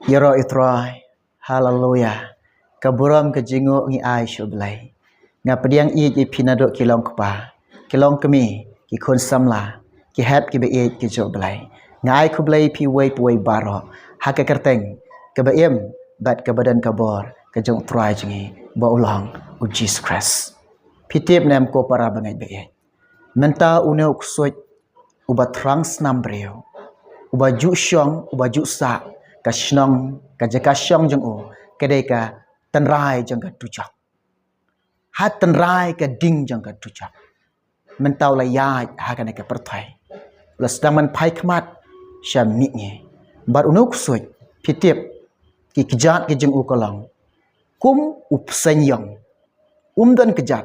Yero itroy, haleluya. Kaburam ke jinguk ngi ai syublai. Nga pediang i ki pinadok kilong kpa. Kilong kemi ki kon samla. Ki hap ki be ki joblai. Nga ai kublai pi wei puai baro. Haka kerteng ke baim bat ke badan kabor ke jong troy jingi ba ulang u Jesus Christ. Pitip nam ko para bangai be. Menta une uksuj uba trans nambreu. Uba ju syong uba ju sa ka shnong ka jaka syong jeng o kedai ka tenrai jeng ka tujak hat tenrai ka ding jeng ka tujak mentau la ya ha ka ne ka perthai la sedang man pai khmat syam ni nge bar unuk suj pitip ki kejat ki jeng u kolong kum upsen yang dan kejat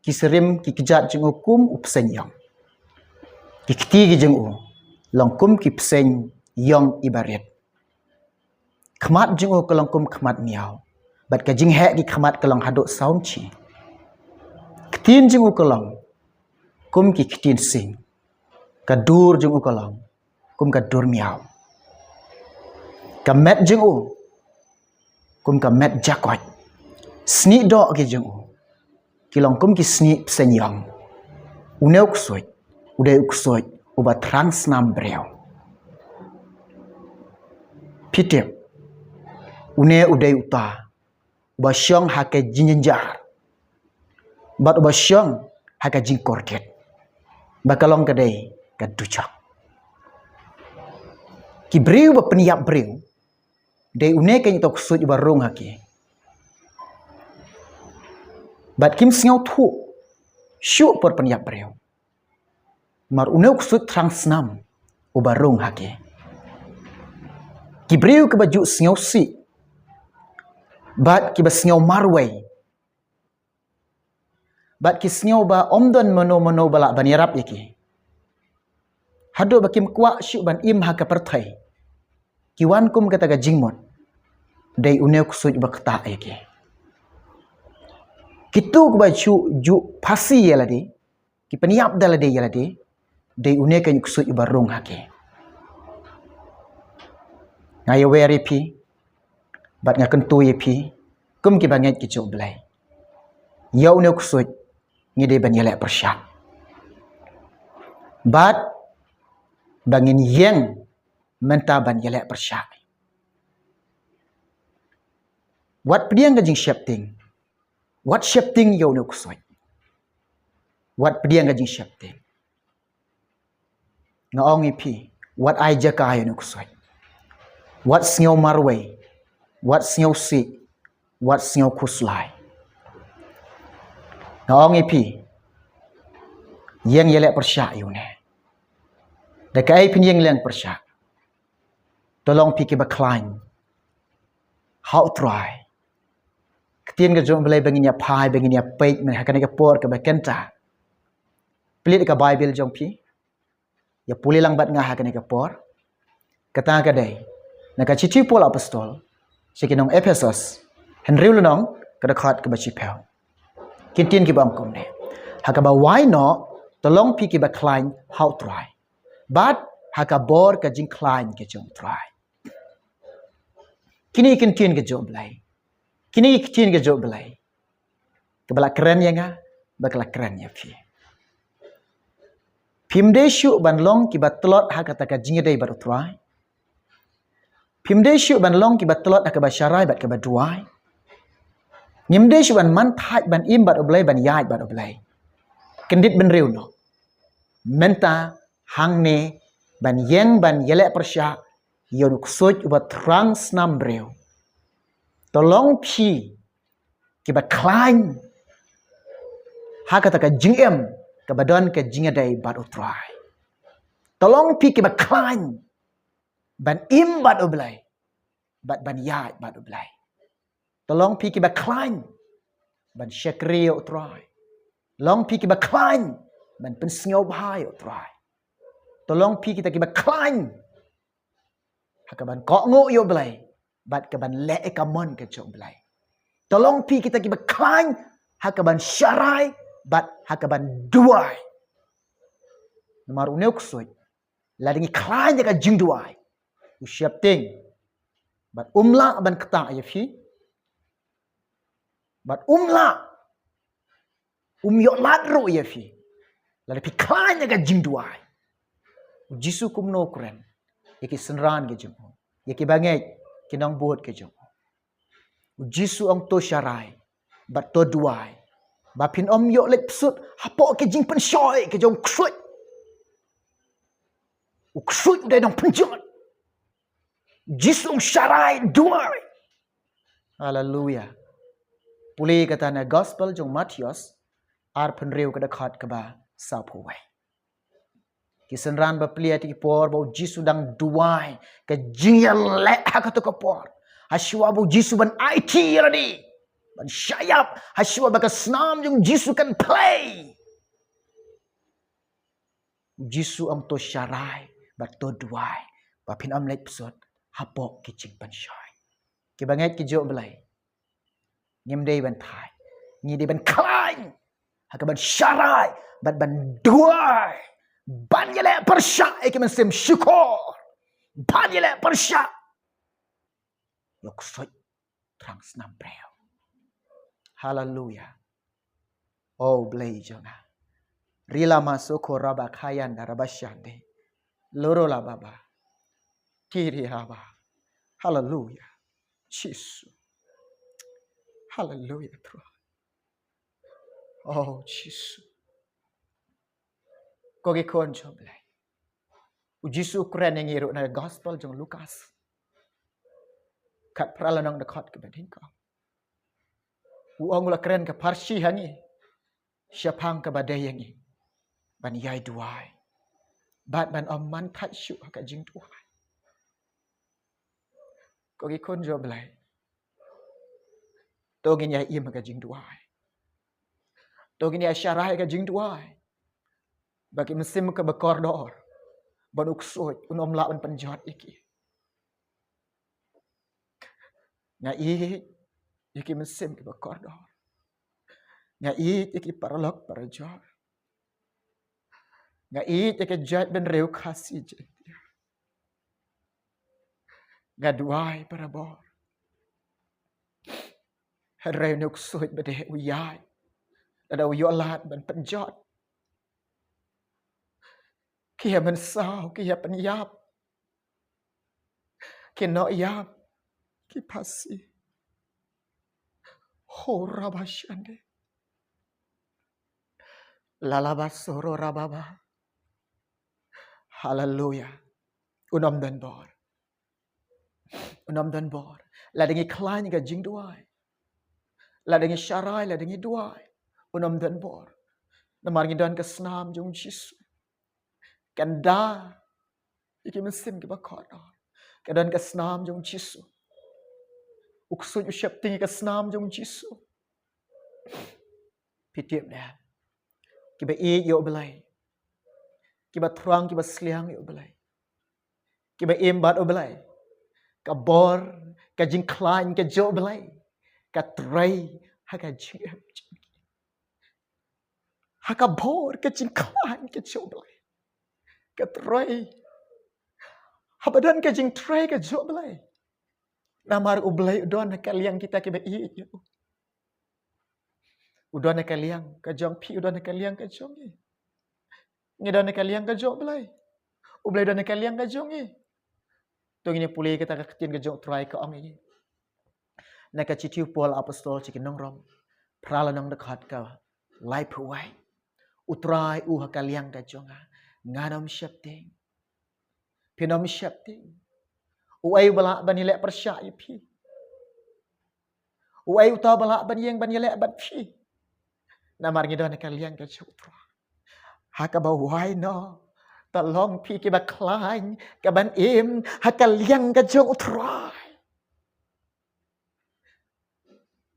ki serim ki kejat jeng u kum upsen yang ki kti ki jeng u long kum ki psen yang ibarat khmat jing o kalong kum khmat miao bat ka jing he ki khmat kalong hadok saum chi ktin jing o kalong kum ki ktin sing ka dur jing o kalong kum ka dur miao ka met jing o kum ka met jakot sni do ki jing o kilong kum ki sni psen yang uneuk soi udeuk soi uba transnam breu pitip une udai uta ba syong hake jinjenjar bat ba syong hake jingkorket bakalong kadai kaducak ki breu ba peniap breu dei une kan tok suj ba rong hake bat kim sngau thu syu por peniap breu mar une suj transnam uba rong hake ki breu ke baju sngau si bat ki basngau marway bat ki sngau ba omdon mono bala banirap yaki hado bakim kwa syu ban im ha ka perthai ki wan kum kata ga jingmot dei une kusuj ba kata yaki kitu ba chu ju phasi yaladi ki peniap dalade yaladi dei une kan kusuj ba rong hake ngaya weri pi bat nga kentu ye pi kum ki banget ki chok blai yau ne kusuj ngi de ban yelek persyak bat bangin yeng menta ban yelek persyak wat pediang ga jing shapting wat shapting yau ne kusuj wat pediang ga jing shapting ngaong pi wat ai jaka ne kusuj wat sngau marway wat sngau si wat sngau kuslai ngaong ipi yang yelek persyak yune dekai pin yang leng persyak tolong pi ke baklain how try ketien ke jom belai benginya pai benginya peit men hakane ke por ke bakenta pelit ke bible jom pi ya puli lang bat ngah hakane ke por kata ke dai naka cici pol apostol sekinong Ephesus Henry lunong kada khat ke bachi pel kintin ki bam kum ne hakaba why no tolong pi ki ba klein how try but hakabor ka jing klein ke jong try kini kintin ke jom blai kini kintin ke jom blai kebala keren ya nga bakala keren ya pi pimde syu ban long ki batlot hakata ka jing dei bar try pimde syu ban long ki batlot hakaba syarai bat ka baduai Nyimde ban man thaj ban im bat oblai ban yai bat oblai. Kendit ben riu no. Menta hang ne ban yeng ban yelek persyak yon kusuj ubat trans nam breu. Tolong pi ki bat klain. Ha kata ka jingem ka badan ka jingadai bat utrai. Tolong pi ki bat klain. Ban im bat oblai. Bat ban yai bat oblai. Tolong pi ki baklain ban syakri utrai long pi ki baklain ban pensngau bahai utrai tolong pi kita ki baklain hakaban ko ngo yo blai bat ka ban le ka mon ka chok blai tolong pi kita ki baklain hakaban syarai bat hakaban duai nomor uneu kusoj la dingi klain ka jing duai u syapting Bat umla ban kata ya fi. Bat umla yot ro ya fi. Lalu pi klanya ga jingduai. Jisu kumno kren. Yaki senran ke jengho. Yaki bangai kinang buat ke jengho. Jisu ang to syarai. Bat to duai. Bapin om yok lek psut. Hapo ke jing pensyoy ke jong ksut. Ksut udah dong penjot. Jisu ang syarai duai. Hallelujah. Pulih kata na gospel jong Matius. Ar penriu ke dekat ke ba sapuai. Kisenran baplia ti por bau Jisu dang duai ke jingyal lek hakatu ke por. Hasyua bau Jisu ban IT radi. Ban syayap hasyua baka senam jong Jisu kan play. Jisu am to syarai bat to duai. Bapin am lek pesot hapok ki jing ban syai. Ki banget ki jok belai. Ngem dei ban thai. Ngi dei ban klain. Haka ban syarai bat ban duai. Ban yele persyak iki mesim syukur. Ban yele persyak. Yok soy terang senam breu. Hallelujah. Oh belai jonga. Rila masuk raba kayan darabasyande. Loro la baba. Kiri haba. Hallelujah. Jesus. Hallelujah. Oh Jesus. Kogi kon joblay. Jisu keren yang iruk na gospel jong Lukas. Kat pralanang dekat ke badin kau. Uang ula keren ke parsi hangi. Siapang ke badai yangi. Ban yai duai. Bat ban om man tat syuk ka jing duai. Kogi kon joblay. Togin yai im ka jing duai. Togin yai syarai ka jing duai. Bagi mesim ke bekordor. Ban uksut unom la ban penjat iki. Nga iki mesim ke bekordor. Nga iki paralok parajor. Nga iki jat ben reu kasih jentia. Nga duai parabor. Hereu nuk suit bade uyai. Ada uyolat ban penjat. Kia mensau, kia penyap. Kia no yap. Kia pasi. Hora basyande. Lalabasoro rababa. Hallelujah. Unam dan bor. Unam dan bor. Ladengi klain ga jing duai. Ladengi syarai, ladengi duai. Unam dan bor. Namarngi dan kesnam jung Jisu. Kanda. Iki mesin ke bakadar. Kadan kesnam jung Jisu. Uksud usyap tinggi kesnam jung Jisu. Pitiap dah. Kiba yo belai. Kiba terang, kiba seliang yo belai. Kiba imbat yo belai. Kabor, ka jing klain, ka jo belai. Ka tray, haka jing haka bor, ka jing klain, ka jo belai. Ka tray. Habadan ka jing tray, ka jo belai. Namar ubelai udon kaliang kita kiba yo. Udon kaliang, ka jong pi udon kaliang ka jong ni. Ngidon kaliang ka jong belai. Ubelai udon kaliang ka jong ni. Tong ini pulih kita ketin ke jong try ke ong ini. Naka citiu Paul apostol cikin nong rom. Prala nong dekat ka. Lai puai. Utrai kaliang ka jonga. Nganam syapting. Pinom syapting. Uai balak banilek persyak ipi. Uai utau balak banyeng banilek bat pi. Namar ngidon kaliang ka jong try. Haka bawai no. Tolong pi ke baklain ke ban im hakaliang ka jong try.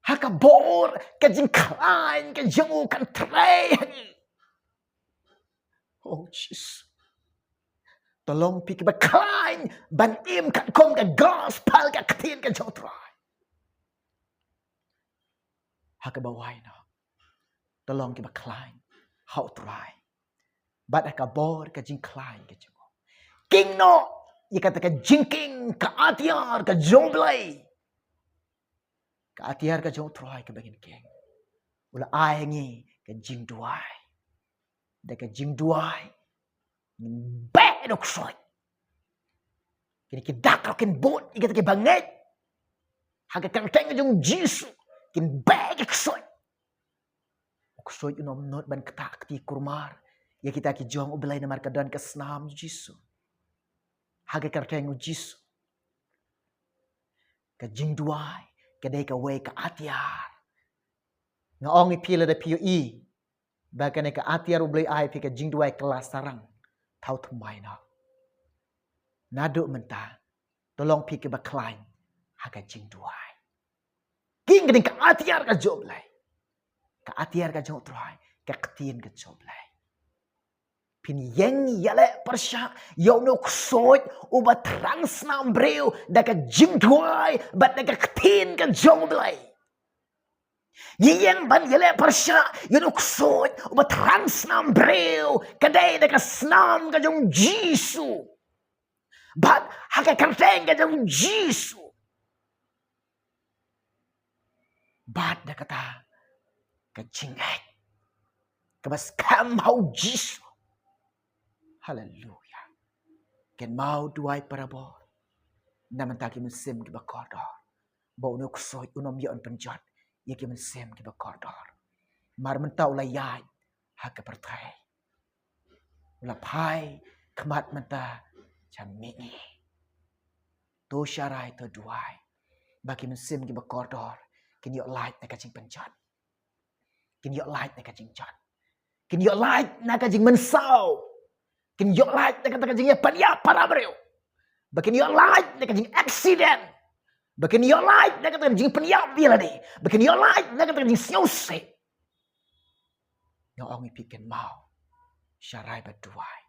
Haka bor ka jing klain ka jong kan try. Oh Jesus. Tolong pi ke baklain ban im kan kom ka gospel ka katin ka jong try. Haka bawai no. Tolong ke baklain how try. Bat ka bor ka jing klain ka jong. King no ia kata ka jingking ka atiar ka joblay. Ka atiar ka jong troy ka bagin keng. Ula ai ngi ka jing duai. Da ka jing duai. Be dok soy. Kini ki dakal kin bot ia kata ka banget. Haga kang teng jong jisu kin be ka soy. Kusoi unom not ban ketak ti kurmar. Ya kita ki jong ubelai na markadan kesnam jisu. Haga karteng jisu. Ka jing duai. Ka day ka way ka atiar. Nga ong ipila da piyo i. Baka na ka atiar ubelai ay pi ka jing duai kelas sarang. Tau tumay na. Nado menta. Tolong pi ka baklain. Haga jing duai. King ka din ka atiar ka joblay. Ka atiar ka jong troy, ka ketin ka joblay. Pin yang yale persya, yaw no kusot, uba trans na ambreo, da ka jing troy, bat da ka ketin ka joblay. Yang ban yale persya, yaw no kusot, uba trans na ambreo, kaday da ka snam ka jong jisu. Bat haka karteng ka jong jisu. Bat da kata, kajingat. Kabas kam hau jisu. Hallelujah. Ken mau duai parabor. Naman taki mensim ki bakordor. Bau no kusoy unom yon penjat. Ya ki mensim ki bakordor. Mar mentau layai. Haka pertai. Ulapai kemat menta jamini. To syarai to duai. Bagi mensim ki bakordor. Ken yok light na kajing penjat. Kin yok light na kajing chat. Kin yok light na kajing mensau. Kin yok light na kajing ya panya parabreu. Bakin yok light na kajing accident. Bakin yok light na kajing panya bila ni. Bakin yok light na kajing siose. Yang orang ipikan mau. Syarai berduai.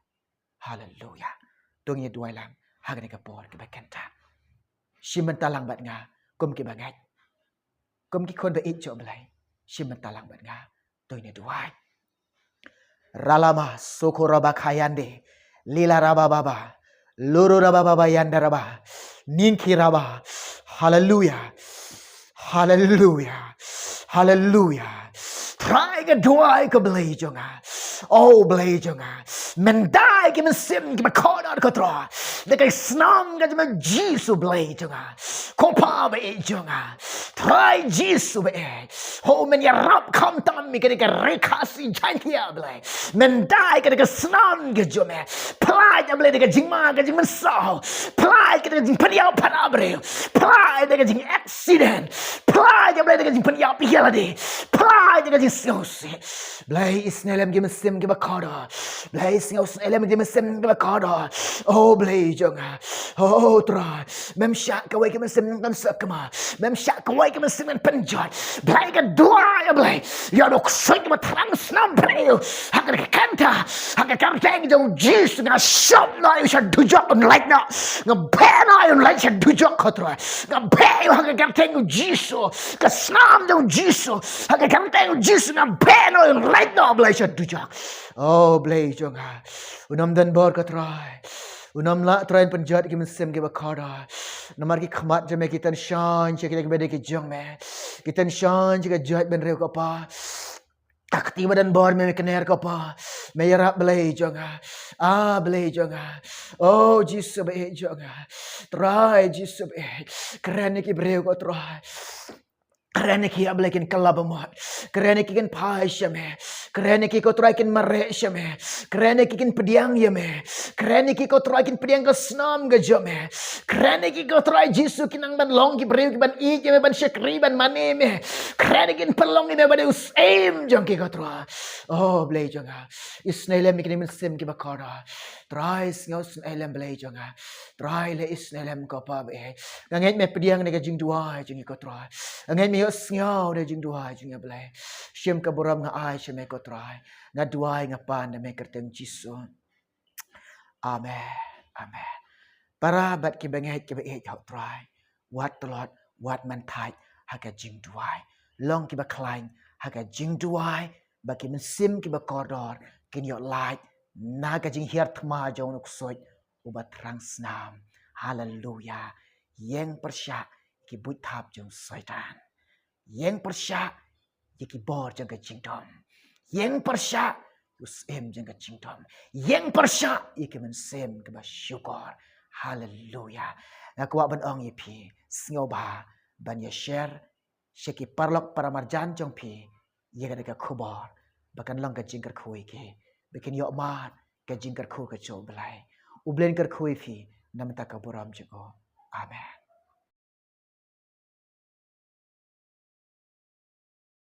Hallelujah. Tungnya duai lang. Haga ni kapor kebakan ta. Shimen talang bat nga. Kum ki bangat. Kum ki kon beik jo belai. Shimen talang bat nga. Tôi ne duai. Ralama soko raba kayande. Lila raba baba. Luru raba baba yanda raba. Ninki raba. Hallelujah. Hallelujah. Hallelujah. Try ke duai ke belai jonga. Oh belai jonga. Mendai ke mensim ke makodar ke tra. Dekai snam ke jema Jisu belai jonga. Kopa be jonga. Try Jisu be. Ho men ya rap kam tam mi ke dekai rekasi jankia belai. Mendai ke dekai snam ke jome. Plai ke belai dekai jingma ke jing mensau. Plai ke dekai jing paniau panabre. Plai dekai jing accident. Plai ke belai dekai jing paniau pihalade. Plai dekai jing siose. Belai isnelem ke mensim ke bakada. Belai siose elem ke mensim ke bakada. Oh belai jonga. Oh try. Mem syak ke wai ke mensim kan sakma. Mem syak ke wai ke mensim kan penjat. Belai ke dua ya belai. Ya dok sik ma trans nam belai. Hakar ke kanta. Hakar kanteng jong jis nga shop na yu sha dujok on like na. Nga bena yu like sha dujok kotra. Nga be hakar kanteng jiso. Ka snam jong jiso. Hakar kanteng jiso nga bena yu like na belai sha dujok. Oh belai jonga. Unam dan bor katrai. Unam la train penjat ki mensim ki bakada. Namar ki khamat jame ki tan shan che ki bede ki jong me. Ki tan shan che ka jat ben reu ka pa. Takti badan bor me kener ka pa. Me yarap belai jonga. Ah belai jonga. Oh jisu be jonga. Try jisu be. Keren ki breu ka try. Kerana kia belakin kalabamat. Kerana kikin pai syame. Kerana kiko traikin mare syame. Kerana kikin pediang yame. Kerana kiko traikin pediang ke senam ke jame. Kerana kiko trai jisu kinang ban long ki beriu ki ban i yame ban syakri ban mane me. Kerana kin pelong yame ban us aim jang kiko trai. Oh belai janga. Isnelem ikin mensim ki bakara. Trai ngaus elem belai janga. Trai le isnelem ko pa be. Nganget me pediang ne ka jing dua jing kiko trai. Nganget me ngau de jing duai jing belai syem ka boram nga ai syem ko try nga duai nga pan de me kerteng jisu. Amen. Amen. Para bat ki bengai ki be hau try wat tolot wat man thai haga jing duai long ki ba klain haga jing duai ba ki mensim ki ba kordor kin yo light na ga jing hiar thma jong nuk soit ubat rang snam haleluya yang persyak ki buit thap jong syaitan yang persyak ki bor jong ke kingdom yang persyak usem jong ke kingdom yang persyak ki mensem ke syukur haleluya ngakwa ban ong pi sngoba ban ye share sheki parlok paramarjan jong pi ye ga ka khobor bakan lang ka jingkar khoi ke bikin yo mat ka jingkar kho ka cho blai ublen kar khoi phi namta ka buram jago amen